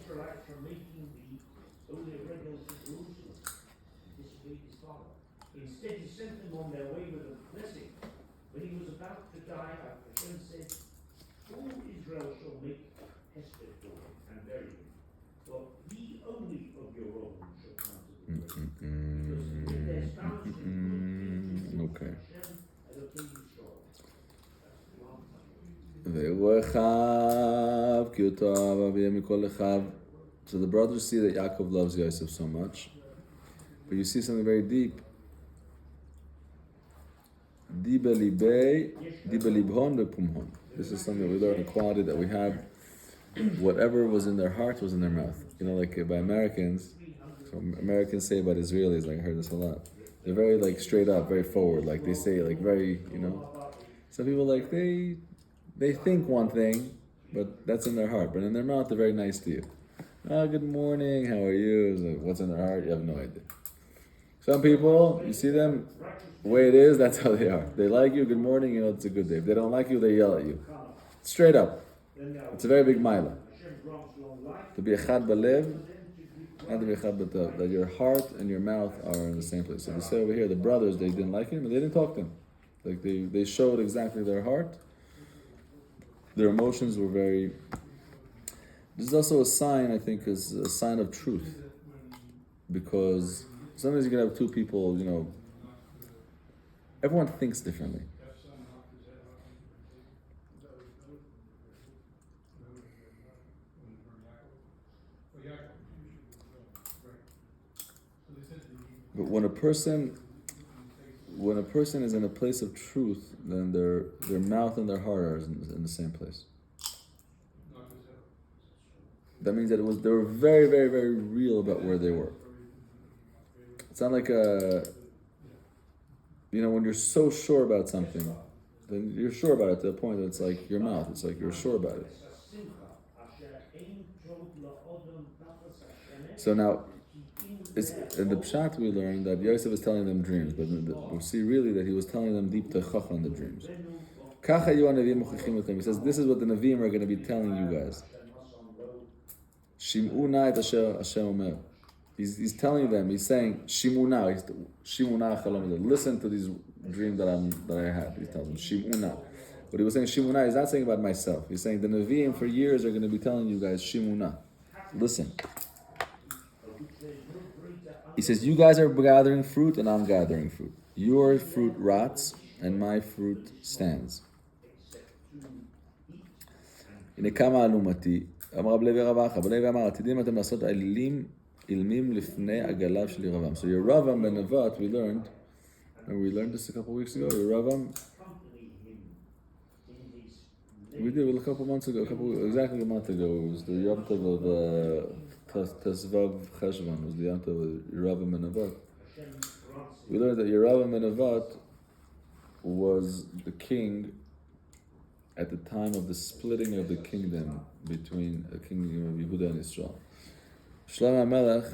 Israelites from making the Holy of Regulars to Jerusalem and disobeyed his father. Instead, he sent them on their way with a blessing. When he was about to die, Hashem said, all Israel shall make Hesed for him and bury him. For he only of your own shall come to the grave. Because with their spouse and good Okay. Hashem Elokeinu Yisrael. So the brothers see that Yaakov loves Yosef so much, but you see something very deep. This is something that we learn, a quality that we have. Whatever was in their heart was in their mouth. You know, like by Americans, so Americans say about Israelis, like I heard this a lot. They're very like straight up, very forward. Like they say, like very, you know. Some people like they think one thing, but that's in their heart. But in their mouth, they're very nice to you. Oh, good morning. How are you? Like, what's in their heart? You have no idea. Some people, you see them, the way it is, that's how they are. They like you, good morning, you know it's a good day. If they don't like you, they yell at you. Straight up. It's a very big milah. To be a chad balev and to be a chad b'tav. That your heart and your mouth are in the same place. So they say over here, the brothers, they didn't like him, but they didn't talk to him. Like they showed exactly their heart. Their emotions were very... This is also a sign, I think, is a sign of truth. Because sometimes you can have two people, you know, everyone thinks differently. But when a person is in a place of truth, then their mouth and their heart are in the same place. That means that they were very, very, very real about where they were. It's not like when you're so sure about something, then you're sure about it to the point that it's like your mouth. It's like you're sure about it. So now, in the Pshat we learned that Yosef was telling them dreams, but we see really that he was telling them deep techacha in the dreams. He says, this is what the Nevi'im are going to be telling you guys. Shim'una et asher Hashem omer. He's telling them, he's saying, Shimuna chalom. Listen to these dreams that I had. He tells them, Shimuna. But he was saying Shimuna, he's not saying about myself. He's saying the Nevi'im for years are going to be telling you guys, Shimuna. Listen. He says, you guys are gathering fruit and I'm gathering fruit. Your fruit rots and my fruit stands. הנה כמה אלומתי, אמר רב לוי רב אחא, בלוי אמר, עתידים אתם לעשות אילמים לפני עגליו של ירבעם. So Yeravam ben Nevat, we learned this a couple weeks ago, Yeravam, we did it a couple months ago, exactly a month ago, it was the Yom Tov of Tesvav Cheshvan, was the Yom Tov of Yeravam ben Nevat. We learned that Yeravam ben Nevat was the king at the time of the splitting of the kingdom between the kingdom of Yehuda and Israel. Shlomo HaMelech,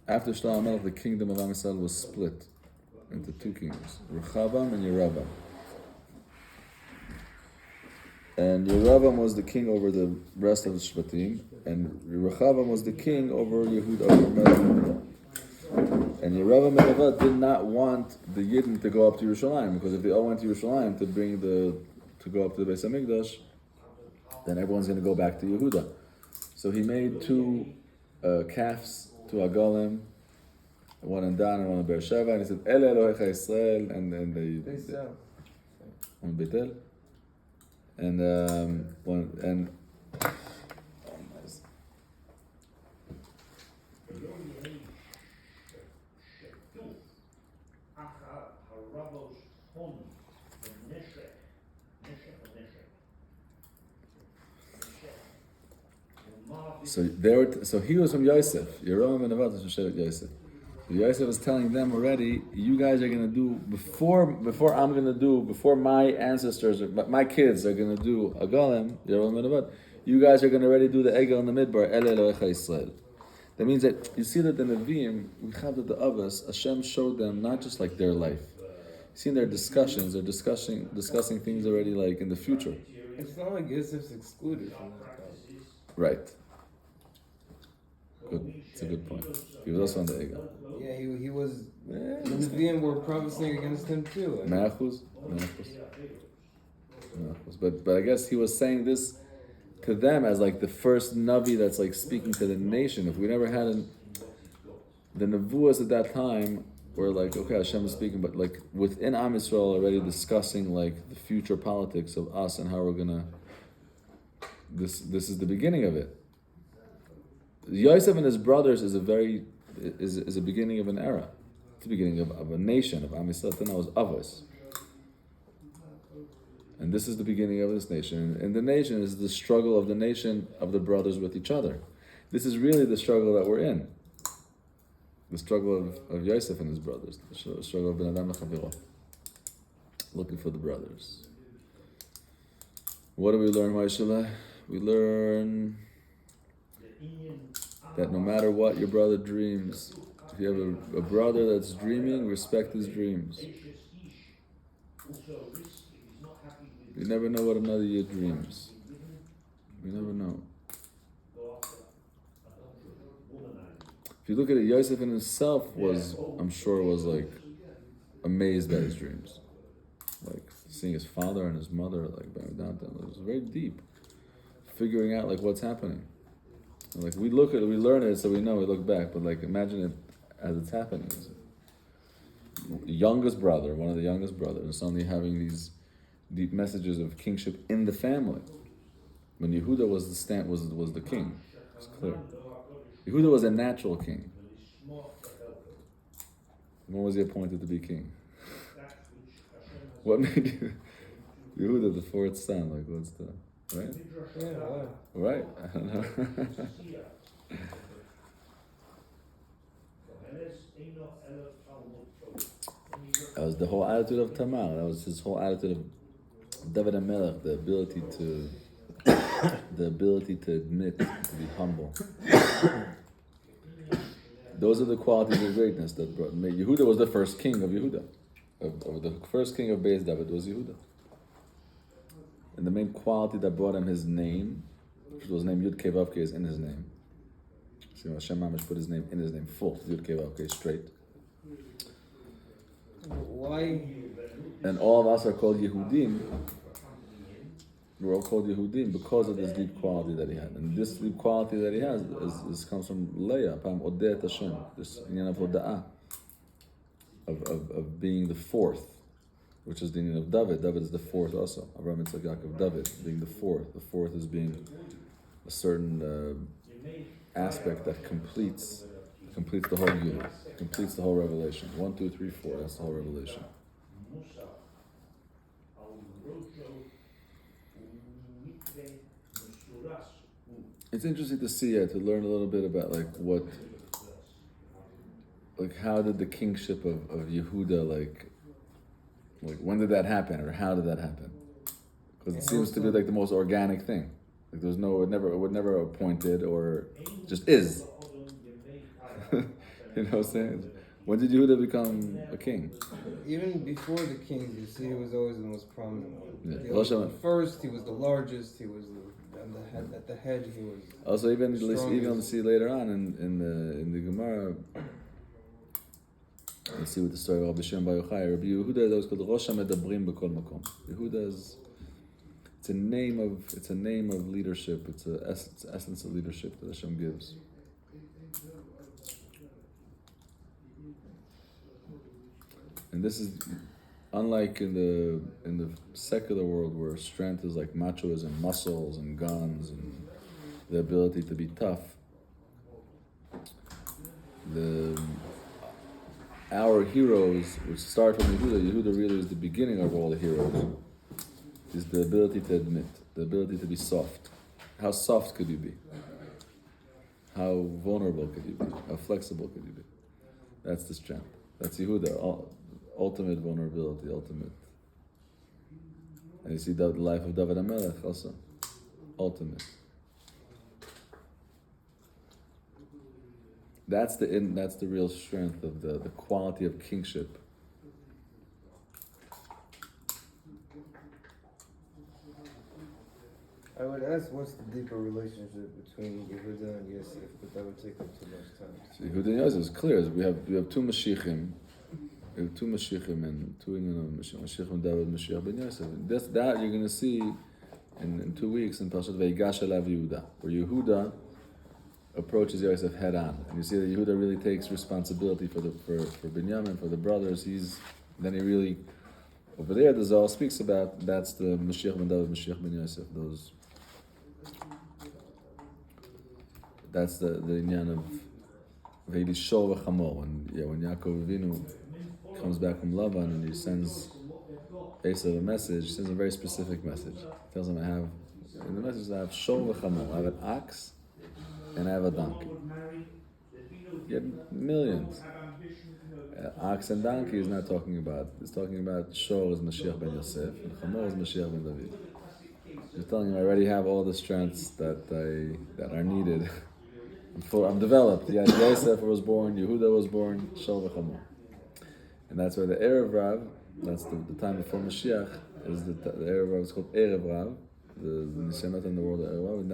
after Shlomo HaMelech, the kingdom of Am Yisrael was split into two kingdoms, Rechavam and Yeravam. And Yeravam was the king over the rest of the Shvatim, and Rechavam was the king over Yehuda, over Melech Yehuda. And Yeravam and Nevat did not want the Yidden to go up to Yerushalayim, because if they all went to Yerushalayim to go up to the Beis HaMikdash, then everyone's going to go back to Yehuda. So he made two calves, two agolim, one in Dan and one in Beersheba, and he said, Ele Elohecha Yisrael, and then they one in Bethel, and So he was from Yosef. Yeravam and Nevat was from Shevet Yosef. So Yosef was telling them already, you guys are going to do, before my ancestors, my kids are going to do a golem, Yeravam and Nevat, you guys are going to already do the Egel in the Midbar, Ele Elohecha Yisrael. That means that you see that the Nevi'im, we have that the Avos, Hashem showed them not just like their life. You see in their discussions, they're discussing things already like in the future. It's not like Yosef's excluded from that. Right. Good. It's a good point. He was also on the Egel. Yeah, he was. The Nevi'im were prophesying against him too. Ma'achuz. But I guess he was saying this to them as like the first Navi that's like speaking to the nation. If we never had the Nevuas at that time were like, okay, Hashem is speaking, but like within Am Yisrael already discussing like the future politics of us and how we're gonna. This is the beginning of it. Yosef and his brothers is a beginning of an era. It's the beginning of a nation of Am Yisrael. Then I was Avos. And this is the beginning of this nation. And the nation is the struggle of the nation of the brothers with each other. This is really the struggle that we're in. The struggle of Yosef and his brothers. The struggle of Ben Adam Lechaviro. Looking for the brothers. What do we learn, Maishala? We learn that no matter what your brother dreams, if you have a brother that's dreaming, respect his dreams. You never know what another year dreams. You never know. If you look at it, Yosef in himself was like amazed by his dreams. Like seeing his father and his mother like bowing down to him. It was very deep. Figuring out like what's happening. And, like we learn it so we know, we look back, but like imagine it as it's happening. Youngest brother, one of the youngest brothers, suddenly having these deep messages of kingship in the family. When Yehuda was the king, it's clear. Yehuda was a natural king. When was he appointed to be king? What made you Yehuda the fourth son? Like what's the right? Yeah, wow. Right? I don't know. That was the whole attitude of Tamar. That was his whole attitude of David HaMelech, the ability to admit, to be humble. Those are the qualities of greatness that brought me. Yehuda was the first king of Yehuda. The first king of Beis David was Yehuda. And the main quality that brought him his name, which was named Yud Kei Vav Kei, is in his name. So Hashem Mamish put his name in his name full, Yud Kei Vav Kei, straight. Why? And all of us are called Yehudim. We're all called Yehudim because of this deep quality that he had. And this deep quality that he has comes from Leah, Pam Odet Hashem, this inyan of Hoda'ah, of being the fourth, which is the inyan of David. David is the fourth also. Abraham Yitzchak Yaakov, David being the fourth. The fourth is being a certain aspect that completes the whole unit, completes the whole revelation. 1, 2, 3, 4. That's the whole revelation. It's interesting to see to learn a little bit about how did the kingship of Yehuda like when did that happen or how did that happen? Because it seems to be like the most organic thing. Like it was never appointed or just is. You know what I'm saying? When did Yehuda become a king? Even before the kings, you see, he was always the most prominent one. Yeah. First, he was the largest. He was at the head. He was. Also, even see later on in the Gemara. Let's see what the story of Rabbi Shimon Bar Yochai. Rabbi Yehuda is always called Rosh HaMedabrim B'Kol Makom. Yehuda is. It's a name of leadership. It's the essence of leadership that Hashem gives. And this is unlike in the secular world where strength is like machoism, muscles and guns and the ability to be tough. Our heroes, which start from Yehuda really is the beginning of all the heroes, is the ability to admit, the ability to be soft. How soft could you be? How vulnerable could you be? How flexible could you be? That's the strength. That's Yehuda. Ultimate vulnerability, ultimate. And you see the life of David HaMelech also. Ultimate. That's the real strength of the quality of kingship. I would ask what's the deeper relationship between Yehuda and Yosef, but that would take up too much time. So Yehuda and Yosef is clear. We have two Mashiachim. We have two Mashiachim and two Mashiachim David, Mashiach ben Yosef. That you're going to see in 2 weeks in Parashat Vayigash Elav Yehuda, where Yehuda approaches Yosef head on, and you see that Yehuda really takes responsibility for Binyamin, for the brothers. Then he really, over there the Zohar speaks about, that's the Mashiach ben David, Mashiach ben Yosef. That's the inyan of Ve'ilishor v'chamor. When Yaakov Avinu comes back from Lavan and he sends Esav a message, he sends a very specific message. He tells him, in the message I have shor v'chamor. I have an ox and I have a donkey. You have millions. Ox and donkey is not talking about. It's talking about shor is Mashiach ben Yosef and chamor is Mashiach ben David. He's telling him, I already have all the strengths that are needed. I'm developed. Yosef was born, Yehuda was born, shor v'chamor. And that's why the Erev Rav, that's the time before Mashiach, is the Erev Rav is called Erev Rav, the Nishanot in the world of Erev Rav, and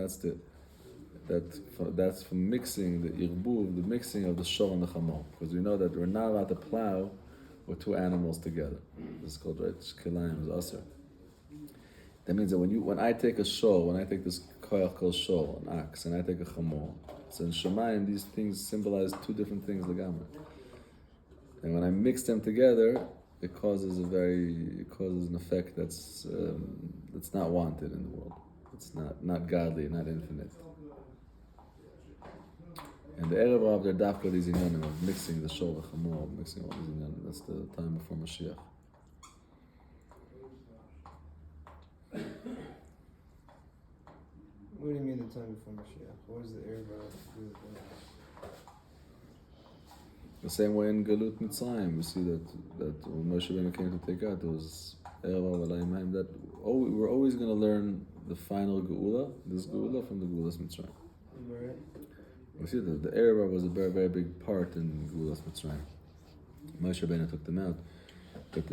that's from mixing the irbuv, the mixing of the shor and the chamor, because we know that we're not allowed to plow with two animals together. This is called kilayim, is aser. That means that when I take a shor, when I take this koyach called shor, an ox, and I take a chamor, so in Shemayim these things symbolize two different things legamre. And when I mix them together, it causes an effect that's not wanted in the world. It's not godly, not infinite. And the Erev Rav, they're dafka these inyanim of mixing the shor v'chamor, mixing all these inyanim. That's the time before Mashiach. What do you mean the time before Mashiach? What does the Erev Rav do with that? The same way in Galut Mitzrayim, we see that when Moshe Rabbeinu came to take out, there was Erev Rav Alayim, that we're always going to learn the final Geula, this Geula from the Geulas Mitzrayim. Right. We see that the Erev Rav was a very, very big part in Geulas Mitzrayim. Moshe Rabbeinu took them out, but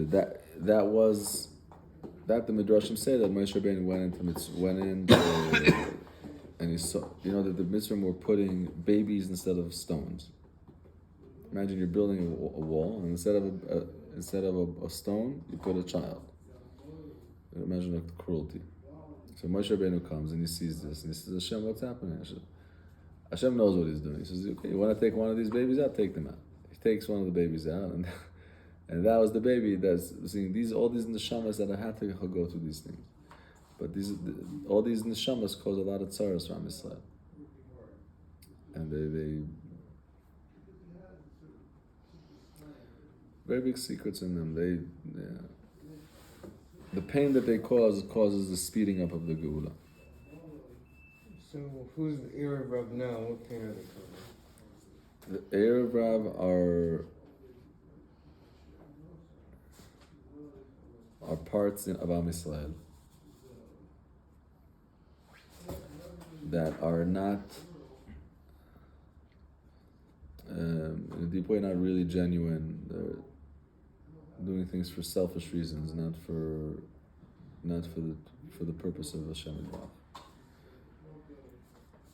that the Midrashim say that Moshe Rabbeinu went in and he saw, that the Mitzrayim were putting babies instead of stones. Imagine you're building a wall, and instead of a stone, you put a child. Imagine the cruelty. So Moshe Rabbeinu comes and he sees this, and he says, Hashem, what's happening? Hashem knows what he's doing. He says, okay, you want to take one of these babies out? Take them out. He takes one of the babies out, and that was the baby that's seeing all these neshamas that had to go through these things. But all these neshamas cause a lot of tzaras from Israel. And they very big secrets in them. The pain that they causes the speeding up of the Geula. So who's the Erev Rav now? What pain are they causing? The Erev Rav are parts of Am Yisrael that are not, in a deep way, not really genuine. They're doing things for selfish reasons, not for the purpose of Hashem Yitbarach.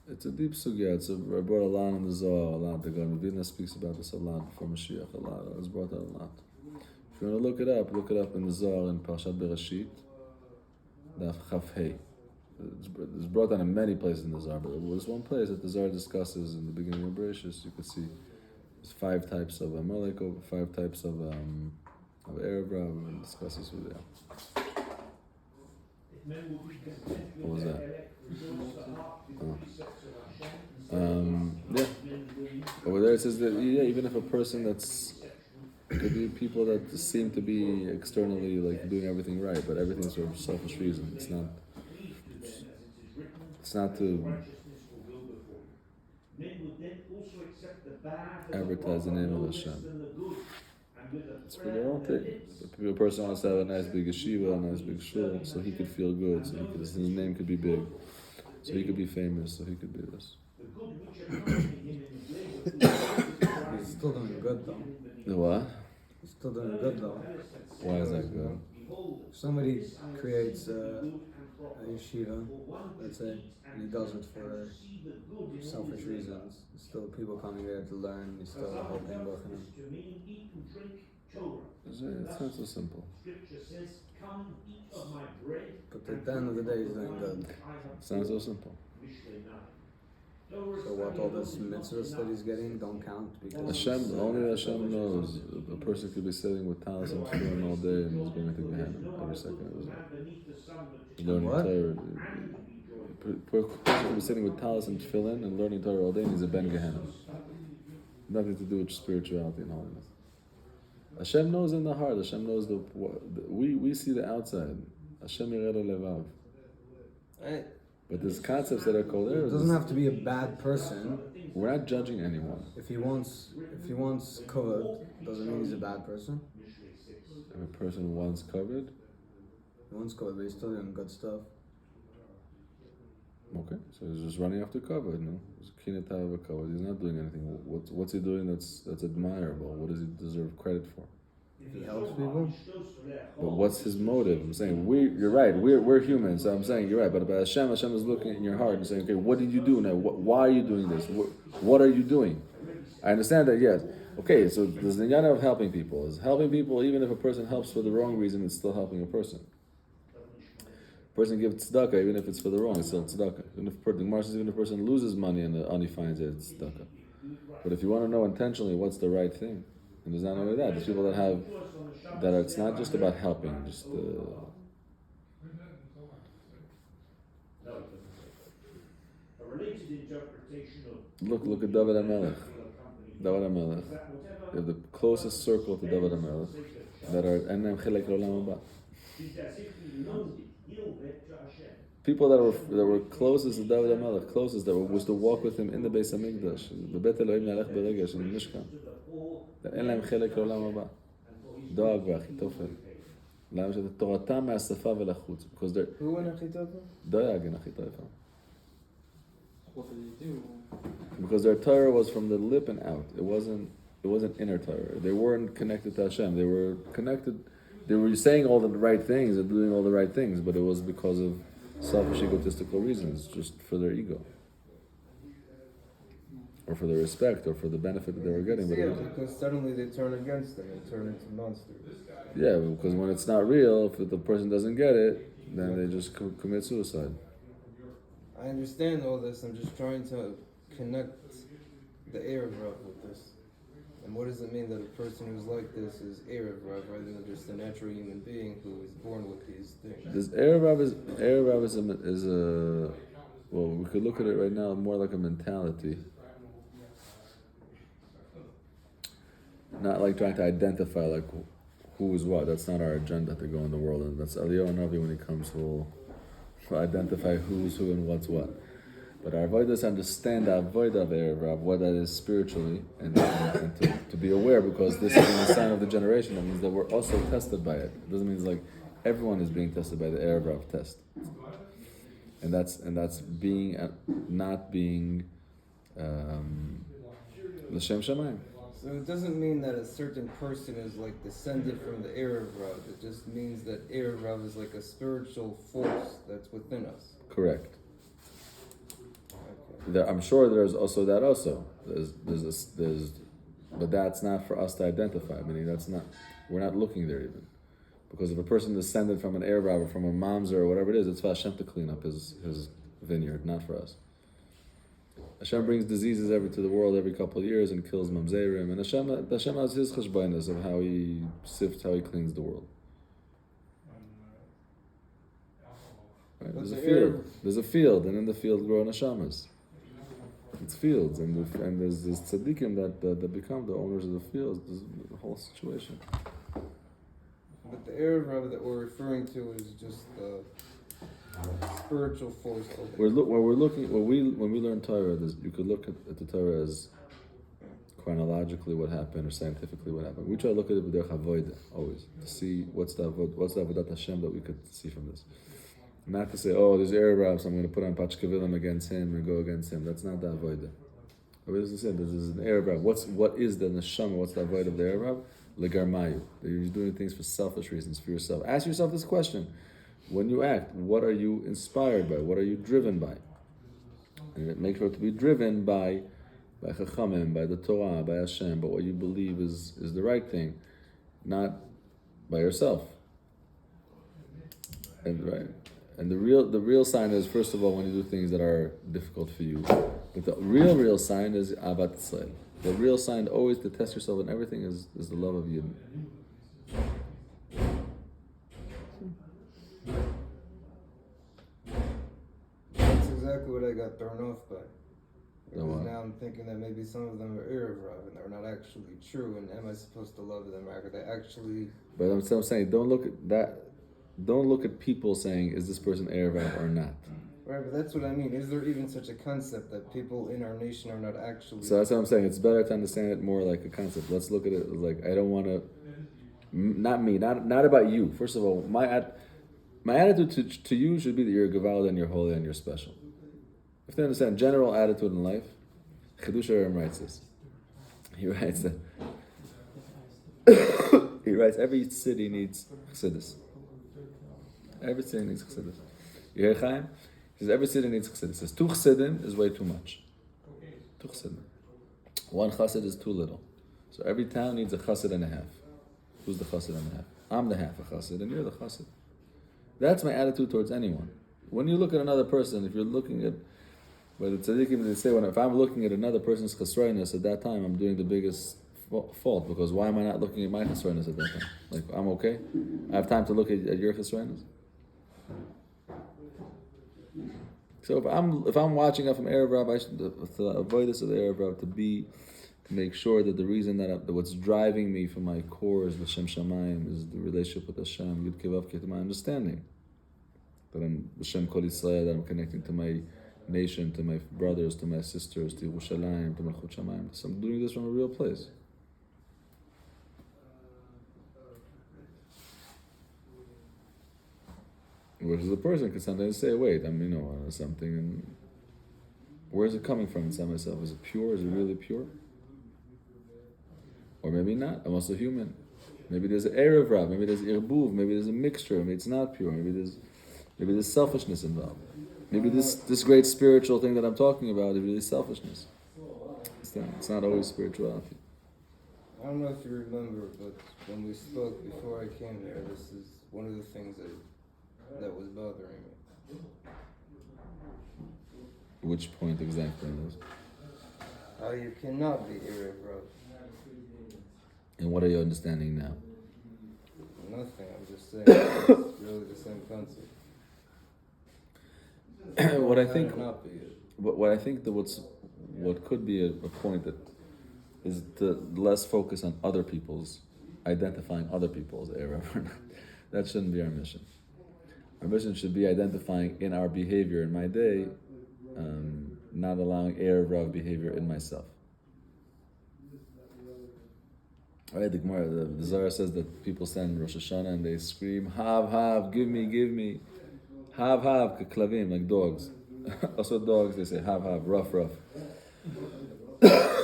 It's a deep sugya. I brought a lot in the Zohar, a lot. The Gaon Vilna speaks about this a lot before Mashiach, a lot. It's brought out a lot. If you want to look it up in the Zohar in Parashat Bereshit, Daf Chaf Hei. It's brought out in many places in the Zohar, but there's one place that the Zohar discusses in the beginning of Bereshit. You could see there's 5 types of Amalek, 5 types of Erev Rav, and discusses who they are. What was that? Yeah. Over there it says that even if a person could be people that seem to be externally like doing everything right, but everything's for selfish reason. It's not to advertise the name of Hashem. It's for their own thing. If a person wants to have a nice big yeshiva, a nice big shul, so he could feel good, so his name could be big, so he could be famous, so he could be this. He's still doing good though. The what? He's still doing good though. Why is that good? If somebody creates proper. yeshiva, For one to that's it. eat And he does it for see the good in all selfish his reasons. There's still people coming there to learn. There's still a whole thing neighbor. going To mean, eat and drink Torah. It's not so simple. Scripture says, "Come eat of my bread." But at the end of the day, he's doing good. It's not so simple. So what, all this mitzvahs that he's getting don't count because Only Hashem knows. A person could be sitting with talis and tefillin all day and he's going to Gehenna every second of his life. Learning What? Torah. A person could be sitting with talis and tefillin and learning Torah all day and he's a ben Gehenna. Nothing to do with spirituality and holiness. Hashem knows in the heart. Hashem knows we see the outside. Hashem yireh levav. But there's concepts that are called it doesn't have to be a bad person. We're not judging anyone. If he wants kavod, doesn't mean he's a bad person. If a person wants covered, He wants kavod, but he's still doing good stuff. okay, so he's just running after covered, no? He's covered. He's not doing anything. What's he doing that's admirable? What does he deserve credit for? He helps people. But what's his motive? I'm saying you're right. We're humans. So I'm saying you're right. But Hashem is looking in your heart and saying, okay, what did you do now? Why are you doing this? What are you doing? I understand that. Yes. Okay. So there's the inyan of helping people. Is helping people even if a person helps for the wrong reason, it's still helping a person. A person gives tzedakah even if it's for the wrong, it's still tzedakah. Even if a person loses money and the ani finds it, it's tzedakah. But if you want to know intentionally what's the right thing. And there's not only that. There's people that it's not just about helping. Just look at David HaMelech. David HaMelech. You have the closest circle to David HaMelech that are Enam Chilek L'Olam Haba. People that were closest to David HaMelech, closest that was to walk with him in the Beis Hamikdash, the Bet Elohim Nalech Beregesh in the Mishkan. That אין להם חלק לעולם הבא. דואג ואחיתופל. למה שזה תורתם מהשפה ולחוץ. Because they're... Who in Achitofel? דואג in Achitofel. What did he do? Because their Torah was from the lip and out. It wasn't inner Torah. They weren't connected to Hashem. They were connected... They were saying all the right things and doing all the right things, but it was because of selfish, egotistical reasons, just for their ego. Or for the respect, or for the benefit that they were getting. But because suddenly they turn against them and turn into monsters. Yeah, because when it's not real, if the person doesn't get it, then they just commit suicide. I understand all this. I'm just trying to connect the Erev Rav with this. And what does it mean that a person who's like this is Erev Rav rather than just a natural human being who is born with these things? This Erev Rav is a well, we could look at it right now more like a mentality. Not like trying to identify like who is what. That's not our agenda to go in the world, and that's Eliyahu Navi when he comes will identify who's who and what's what. But our avodah is to understand the avodah of Erev Rav, what that is spiritually, and to be aware, because this is a sign of the generation. That means that we're also tested by it. It doesn't mean it's like everyone is being tested by the Erev Rav test, and that's being not being l'shem shamayim. So it doesn't mean that a certain person is like descended from the Erev Rav. It just means that Erev Rav is like a spiritual force that's within us. Correct. Okay. I'm sure there's also that also. But that's not for us to identify. Meaning we're not looking there even. Because if a person descended from an Erev Rav or from a Mamzer or whatever it is, it's for Hashem to clean up his vineyard, not for us. Hashem brings diseases to the world every couple of years and kills mamzerim, and Hashem has his cheshbonos of how he sifts, how he cleans the world. Right? There's a field, and in the field grow neshamas. It's fields, and there's tzaddikim that become the owners of the fields. There's the whole situation. But the Erev Rav that we're referring to is just the spiritual force. When we learn Torah, you could look at the Torah as chronologically what happened or scientifically what happened. We try to look at it with their avodah always to see what's the avodat Hashem that we could see from this. Not to say, oh, there's Erev Rav, so I'm going to put on pachkavilim against him and go against him. That's not the avodah. What does it say? This is an Erev Rav. What is the neshama? What's the avodah of the Erev Rav? Legarmayu. You're doing things for selfish reasons, for yourself. Ask yourself this question. When you act, what are you inspired by? What are you driven by? And make sure to be driven by Chachamim, by the Torah, by Hashem, by what you believe is the right thing, not by yourself. And right. And the real sign is, first of all, when you do things that are difficult for you. But the real sign is Ahavat Yisrael. The real sign always to test yourself in everything is the love of Yidden. That's exactly what I got thrown off by. Because what? now I'm thinking that maybe some of them are Erev Rav and they're not actually true, and am I supposed to love them, or are they actually... But I'm saying, don't look at that. Don't look at people saying, is this person Erev Rav or not? Right, but that's what I mean. Is there even such a concept that people in our nation are not actually... So that's what I'm saying. It's better to understand it more like a concept. Let's look at it like, I don't want to... Not me, not about you. First of all, my attitude to you should be that you're a Gevald and you're holy and you're special. If they understand general attitude in life, Chidush Aram writes this. He writes that every city needs Chassidus. Every city needs Chassidus. You hear Chaim? He says every city needs Chassidus. He says 2 Chassidim is way too much. 2 Chassidim. 1 Chassid is too little. So every town needs a Chassid and a half. Who's the Chassid and a half? I'm the half a Chassid and you're the Chassid. That's my attitude towards anyone. When you look at another person, if you're looking at, but the tzaddikim, they say, if I'm looking at another person's chesroinus at that time, I'm doing the biggest fault, because why am I not looking at my chesroinus at that time? Like, I'm okay? I have time to look at your chesroinus? So if I'm watching up from Erev Rav, I should to avoid this with Erev Rav, to make sure that the reason that what's driving me from my core is L'Shem Shamayim, is the relationship with Hashem, Yud Kei Vav Kei, my understanding. That I'm L'Shem Kol Yisrael, that I'm connecting to my nation, to my brothers, to my sisters, to Yerushalayim, to Malchut Shamayim. So I'm doing this from a real place. Versus a person can sometimes say, wait, I'm something, and where is it coming from inside myself? Is it pure? Is it really pure? Or maybe not. I'm also human. Maybe there's an Erev Rav, maybe there's Irbuv, maybe there's a mixture, maybe it's not pure, maybe there's selfishness involved. Maybe this great spiritual thing that I'm talking about is really selfishness. It's not always spirituality. I don't know if you remember, but when we spoke before I came here, this is one of the things that was bothering me. Which point exactly is? How you cannot be Erev Rav. And what are you understanding now? Nothing, I'm just saying, it's really the same concept. What I think, Not be it. what I think that what could be a point that is to less focus on other people's, identifying other people's error. That shouldn't be our mission. Our mission should be identifying in our behavior in my day, not allowing Erev Rav behavior in myself. Right, the Gemara, the Zohar says that people stand in Rosh Hashanah and they scream, Hav, give me. Hav, keklavim, like dogs. Also dogs, they say Hav, rough.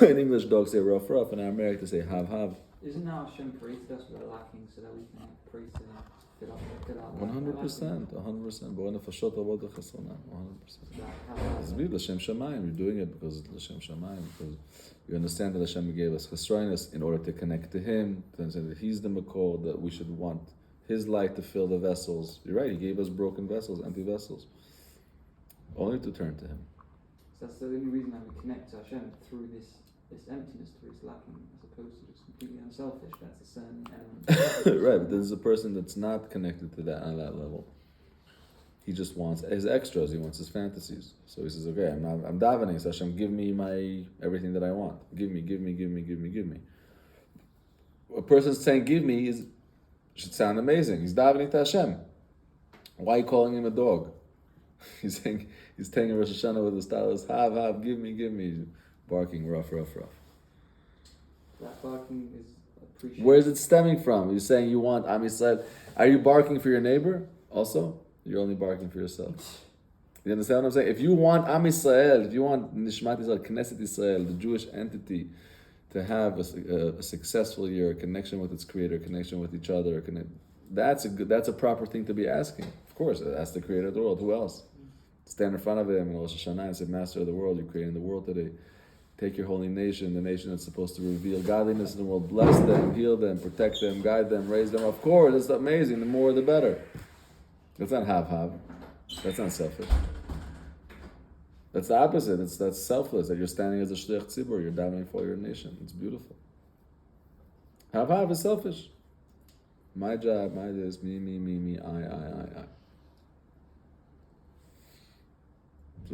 In English, dogs say rough, and in American, they say Hav. Isn't now Hashem created us with a lacking so that we can pray to Him, fill out 100%. But when the Fashot Rabot Chesronah, 100%. It's really L'Shem Shamayim. You're doing it because it's L'Shem Shamayim, because you understand that Hashem gave us Chesroinus in order to connect to Him, to understand that He's the Makor, that we should want His light to fill the vessels. You're right, He gave us broken vessels, empty vessels. Only to turn to Him. So that's the only reason that we connect to Hashem, through this emptiness, through this lacking, as opposed to just completely unselfish. That's a certain element. Right, but there's a person that's not connected to that on that level. He just wants his extras. He wants his fantasies. So he says, "Okay, I'm davening. So Hashem, give me my everything that I want. Give me." A person saying "give me" should sound amazing. He's davening to Hashem. Why are you calling him a dog? He's taking Rosh Hashanah with the stylus, Hav, give me, barking rough. That barking is appreciated. Where is it stemming from? You're saying you want Am Yisrael. Are you barking for your neighbor also? You're only barking for yourself. You understand what I'm saying? If you want Am Yisrael, if you want Nishmat Yisrael, Knesset Yisrael, the Jewish entity, to have a successful year, a connection with its creator, connection with each other, that's a proper thing to be asking. Of course, that's the creator of the world. Who else? Stand in front of him in Rosh Hashanah and say, Master of the world, you're creating the world today. Take your holy nation, the nation that's supposed to reveal godliness in the world. Bless them, heal them, protect them, guide them, raise them. Of course, it's amazing. The more, the better. That's not have. That's not selfish. That's the opposite. That's selfless. That you're standing as a shliach tzibur. You're davening for your nation. It's beautiful. Have is selfish. My job, my this, me, I.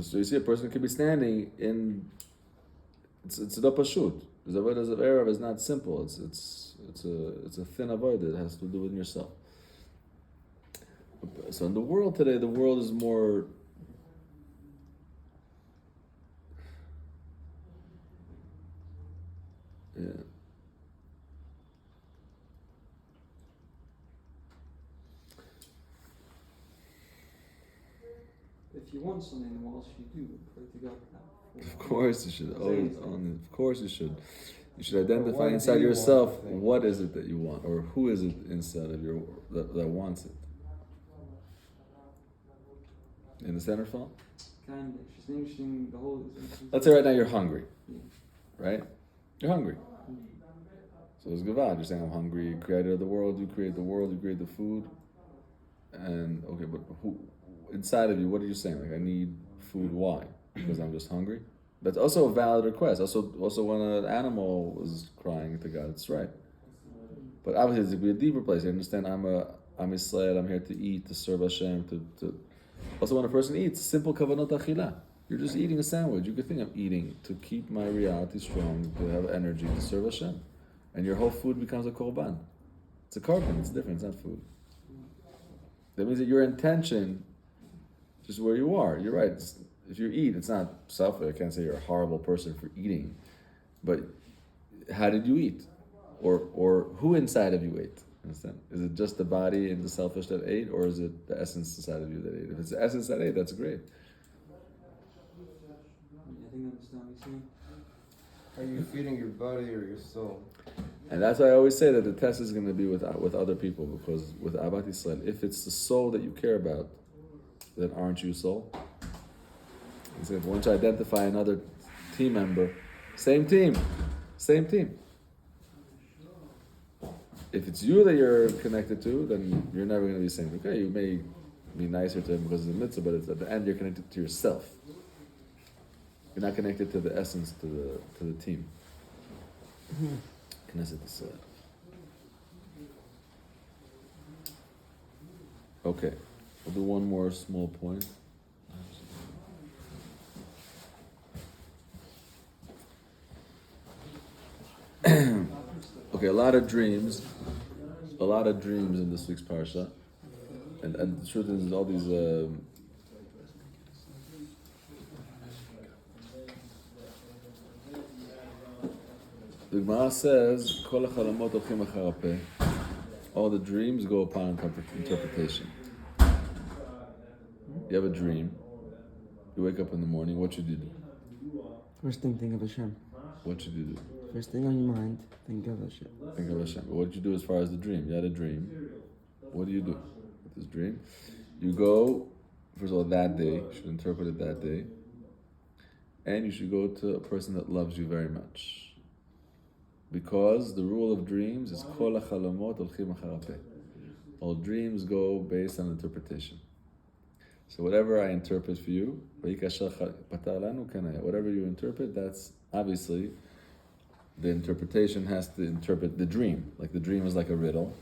So you see, a person could be standing in. It's not pashut. The avodas of Erev is not simple. It's a thin avodah. It has to do with yourself. So in the world today, the world is more. Yeah. If you want something, then what else should you do? Pray to God for that. Of course you should. Always on it. Of course you should. You should identify why do inside you yourself want the thing? what is it that you want, or who is it inside of your that wants it. In the center fall? Kind of. It's just interesting. The whole. Let's say right now you're hungry, Yeah. right? You're hungry. So it's Gavad. You're saying I'm hungry. You created the world. You create the world. You create the food. And okay, but who inside of you? What are you saying? Like I need food. Why? Because I'm just hungry. That's also a valid request. Also when an animal is crying to God, it's right. But obviously, it could be a deeper place. You understand? I'm Israel. I'm here to eat, to serve Hashem. To also, when a person eats, simple kavanot achila. You're just eating a sandwich. You could think I'm eating to keep my reality strong, to have energy to serve Hashem, and your whole food becomes a korban. It's a korban. It's different. It's not food. That means that your intention, just where you are. You're right. If you eat, it's not selfish. I can't say you're a horrible person for eating, but how did you eat, or who inside of you ate? Understand? Is it just the body and the selfish that ate, or is it the essence inside of you that ate? If it's the essence that ate, that's great. I think I understand what you're saying. Are you feeding your body or your soul? And that's why I always say that the test is going to be with other people, because with Ahavat Yisrael, if it's the soul that you care about, then aren't you soul? He said, once you identify another team member, same team. If it's you that you're connected to, then you're never going to be saying, okay, you may be nicer to him because of the mitzvah, but it's at the end you're connected to yourself. You're not connected to the essence, to the team. Knesset Yisrael. Okay, we'll do one more small point. Okay, a lot of dreams in this week's parsha, and the truth is all these. The Gemara says, "Kol hachalamot olchim achar hapeh." All the dreams go upon interpretation. You have a dream. You wake up in the morning. What should you do? First thing, think of Hashem. What should you do? First thing on your mind, think of Hashem. Think of Hashem. But what did you do as far as the dream? You had a dream. What do you do with this dream? You go, first of all, that day. You should interpret it that day. And you should go to a person that loves you very much. Because the rule of dreams is Kol hachalamot olchim achar hapeh. All dreams go based on interpretation. So whatever I interpret for you, whatever you interpret, that's obviously the interpretation has to interpret the dream. Like the dream is like a riddle,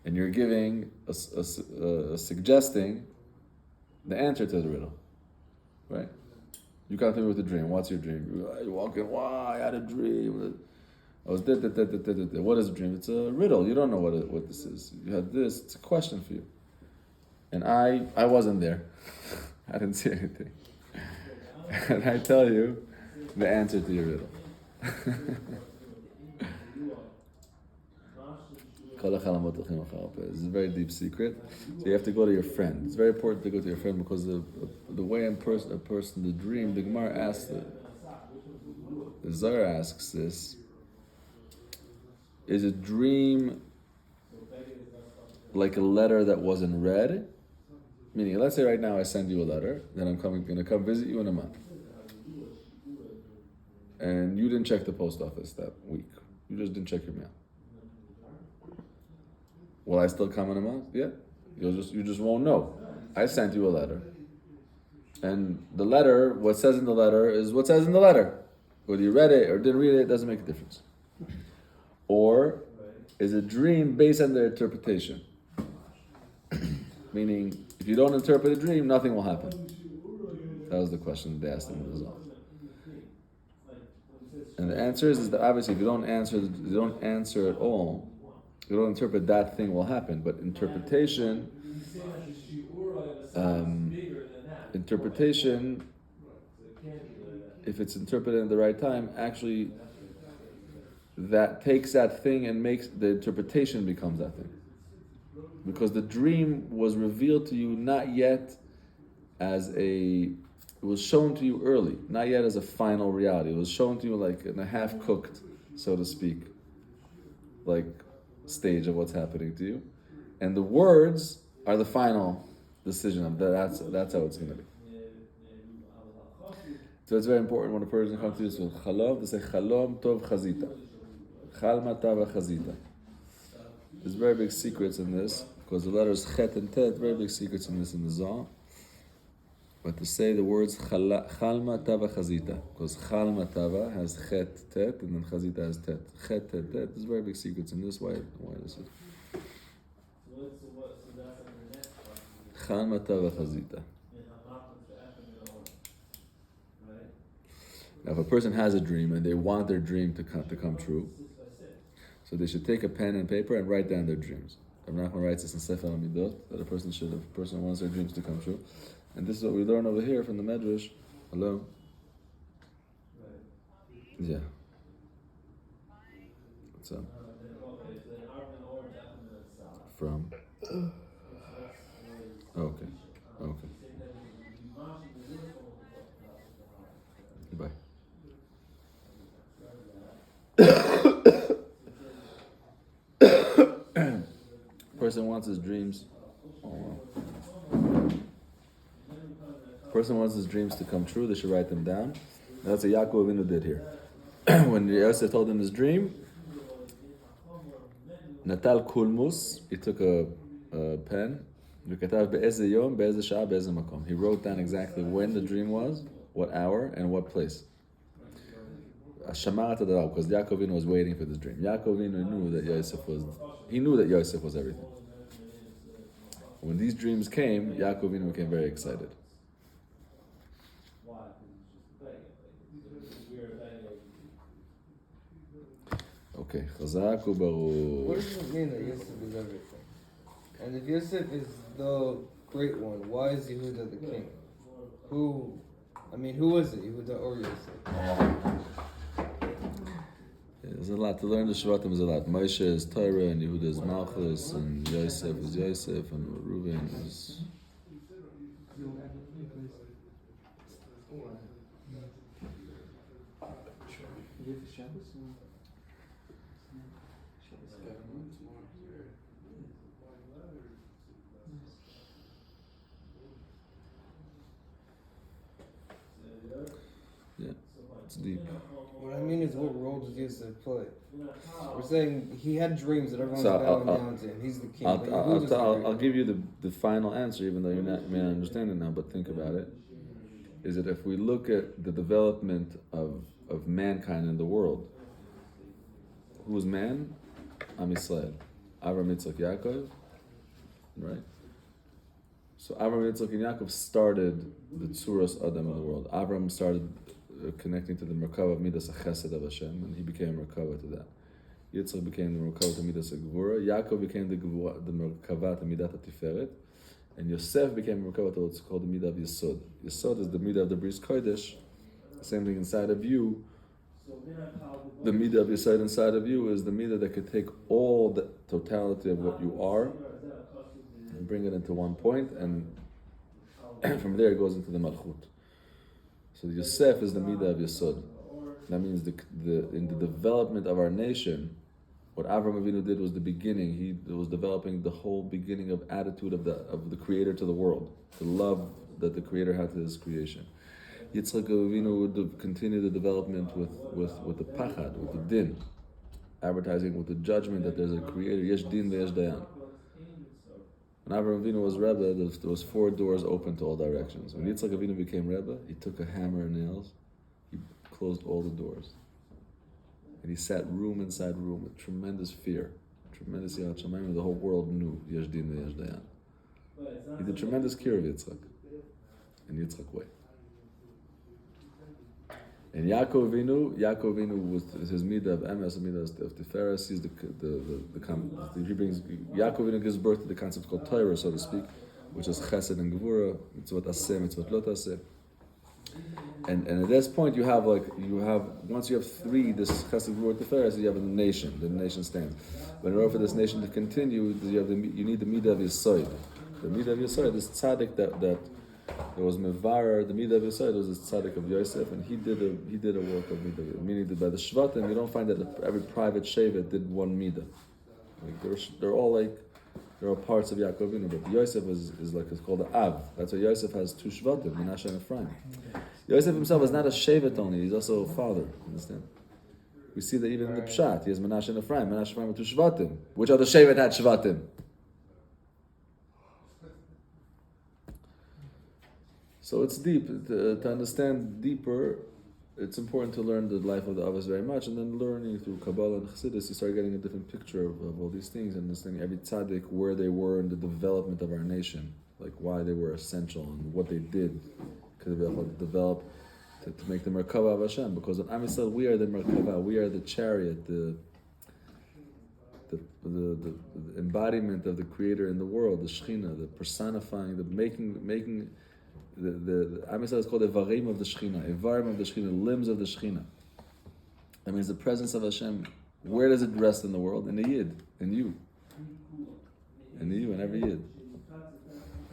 and you're giving suggesting the answer to the riddle, right? You come to me with a dream. What's your dream? You walk in. Wow, I had a dream. I was dead. What is a dream? It's a riddle. You don't know what this is. You had this. It's a question for you. And I wasn't there. I didn't see anything. And I tell you the answer to your riddle. It's a very deep secret. So you have to go to your friend. It's very important to go to your friend because the way a person, the dream, the Gemara asks, the Zohar asks this, is a dream like a letter that wasn't read, Meaning, let's say right now I send you a letter, then I'm gonna come visit you in a month. And you didn't check the post office that week. You just didn't check your mail. Will I still come in a month? Yeah. You just won't know. I sent you a letter. And the letter, what says in the letter is what says in the letter. Whether you read it or didn't read it, doesn't make a difference. Or is a dream based on their interpretation? Meaning, if you don't interpret a dream, nothing will happen. That was the question they asked him in the Zohar. And the answer is that obviously if you don't answer at all, you don't interpret, that thing will happen. But interpretation, if it's interpreted at the right time, actually that takes that thing and makes the interpretation becomes that thing. Because the dream was revealed to you not yet it was shown to you early, not yet as a final reality. It was shown to you like in a half-cooked, so to speak, like stage of what's happening to you. And the words are the final decision of that. That's how it's going to be. So it's very important when a person comes to this with chalom, to say chalom tov chazita. Chalma tava chazita. There's very big secrets in this, because the letters chet and tet, very big secrets in this in the Zohar. But to say the words chalma tava chazita, because chalma tava has chet tet, and then chazita has tet. Chet tet tet, there's very big secrets in this. Why this is? Chalma tava chazita. Now, if a person has a dream and they want their dream to come true, so they should take a pen and paper and write down their dreams. Rav Nachman writes this in Sefer Amidot, that a person wants their dreams to come true. And this is what we learn over here from the Medrash. Hello? Yeah. What's up? From? Okay. Bye. Person wants his dreams. Person wants his dreams to come true. They should write them down. That's what Yaakov Avinu did here. When Yosef told him his dream, Natal Kulmus, he took a pen. He wrote down exactly when the dream was, what hour, and what place. Because Yaakov Avinu was waiting for this dream. Yaakov Avinu knew that Yosef was everything. When these dreams came, Yaakov Avinu became very excited. Okay, Chazak u'Baruch. What does it mean that Yosef is everything? And if Yosef is the great one, why is Yehuda the king? Who was it, Yehuda or Yosef? There's a lot to learn. The Shvatim is a lot. Moshe is Torah, and Yehuda is Malchus, and Yosef is Yosef, and Reuven is. Yeah, it's deep. What I mean is, what role does Yosef play? We're saying he had dreams that everyone's bowing down to him. He's the king. I'll give you the final answer, even though you may not understand it now, but think about it. Is that if we look at the development of mankind in the world, who's man? Am Yisrael. Avram, Yitzchak, Yaakov, right? So Avram, Yitzchak, and Yaakov started the Tzuras Adam in the world. Avram started connecting to the Merkava of Midas HaChesed of Hashem, and he became a Merkava to that. Yitzchak became the Merkava to Midas HaGvura. Yaakov became the Merkava to Midat HaTiferet. And Yosef became a Merkava to what's called the Midah of Yesod. Yesod is the Midah of the Bris Kodesh. The same thing inside of you. The Midah of Yesod inside of you is the Midah that could take all the totality of what you are and bring it into one point, and from there it goes into the Malchut. So Yosef is the Midah of Yesod. That means in the development of our nation, What Avram Avinu did was the beginning. He was developing the whole beginning of attitude of the Creator to the world, the love that the Creator had to His creation. Yitzchak Avinu would continue the development with the pachad, with the din, advertising with the judgment that there's a Creator. Yesh din ve'yesh dayan. When Avram Avinu was Rebbe, there was 4 doors open to all directions. When Yitzchak Avinu became Rebbe, he took a hammer and nails, he closed all the doors. And he sat room inside room with tremendous fear, tremendous Yirat Shamayim, and the whole world knew Yesh din ve'yesh dayan. He did tremendous care of Yitzchak, in Yitzchak way. And Yaakov Avinu was his midah of emes, midah of tiferes. He's he brings Yaakov Avinu gives birth to the concept called Torah, so to speak, which is chesed and gevura, mitzvot aseh, mitzvot lo taseh. And at this point you have once you have 3, this chesed, gevura, tiferes, you have a nation. The nation stands. But in order for this nation to continue, you need the midah of Yesod. The midah of Yesod, this tzaddik that there was mevarer, the midah of Yesod was this tzaddik of Yosef, and he did a work of midah. Meaning that by the shvatim, you don't find that every private shevet did one midah. Like they're all there are parts of Yaakov Avinu, but Yosef is like it's called the Av. That's why Yosef has 2 shvatim, Menashe and Ephraim. Yosef himself is not a shevet only; he's also a father. Understand? We see that even in the Pshat, he has Menashe and Ephraim. Menashe and Ephraim are 2 shvatim. Which other shevet had shvatim? So it's deep. To understand deeper, it's important to learn the life of the Avos very much, and then learning through Kabbalah and Chassidus, you start getting a different picture of all these things, and understanding every tzaddik, where they were in the development of our nation, like why they were essential and what they did to develop, to make the Merkava of Hashem. Because in Am Yisrael, we are the Merkava, we are the chariot, the embodiment of the Creator in the world, the Shechina, the personifying, the making. The Am Yisrael is called Evarim of the Shechina, Evarim of the Shechina, limbs of the Shechina. That means the presence of Hashem. Where does it rest in the world? In the Yid, in you, in every Yid.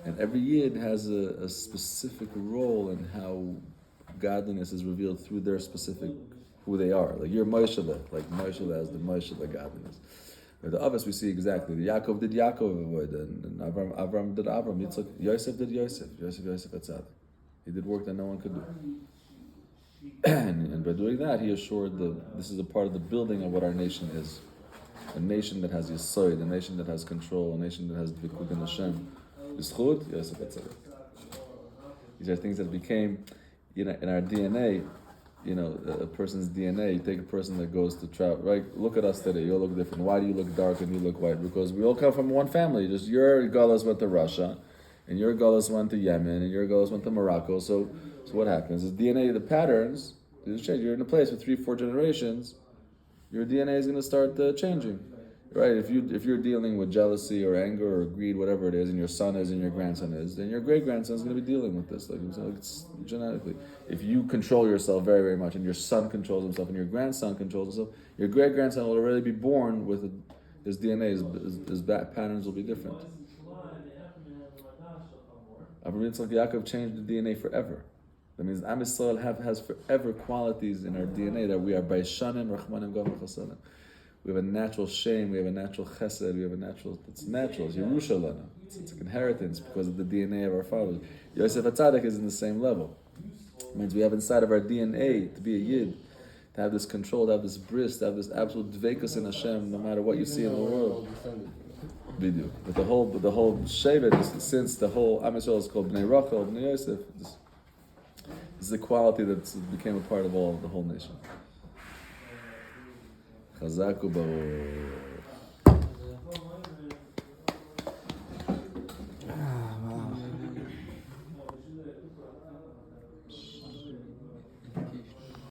And every Yid has a specific role in how godliness is revealed through their specific who they are. Like you're Moshe, like Moshe has the Moshe godliness. With the others, we see exactly. Yaakov did Yaakov avoid, and Avram did Avram. Yitzchak, Yosef did Yosef. Yosef Atzad. He did work that no one could do. And by doing that, he assured that this is a part of the building of what our nation is. A nation that has Yesod, a nation that has control, a nation that has Dvikut in Hashem. Yishchut, Yosef Atzad. These are things that became, in our DNA. A person's DNA, you take a person that goes to travel, right? Look at us today, you all look different. Why do you look dark and you look white? Because we all come from one family. Just your Gullahs went to Russia, and your Gullahs went to Yemen, and your Gullahs went to Morocco. So what happens is DNA, the patterns, they change. You're in a place with 3-4 generations, your DNA is going to start changing. Right, if you're dealing with jealousy or anger or greed, whatever it is, and your son is and your grandson is, then your great-grandson is going to be dealing with this. Like it's genetically. If you control yourself very, very much, and your son controls himself, and your grandson controls himself, your great-grandson will already be born with his DNA, his patterns will be different. Avraham Yitzchak Yaakov changed the DNA forever. That means Am Yisrael has forever qualities in our DNA that we are Baishanim, Rachmanim, Gavim, Chasanim. We have a natural shame, we have a natural chesed, we have a natural, it's natural, it's Yerusha lana. It's an inheritance because of the DNA of our fathers. Yosef HaTzadik is in the same level. It means we have inside of our DNA to be a Yid, to have this control, to have this bris, to have this absolute dveikus in Hashem, no matter what you see in the world. Video. But the whole Shevet, since the whole Am Yisrael is called Bnei Rachel, Bnei Yosef, this is the quality that became a part of the whole nation. Chazak u'barur.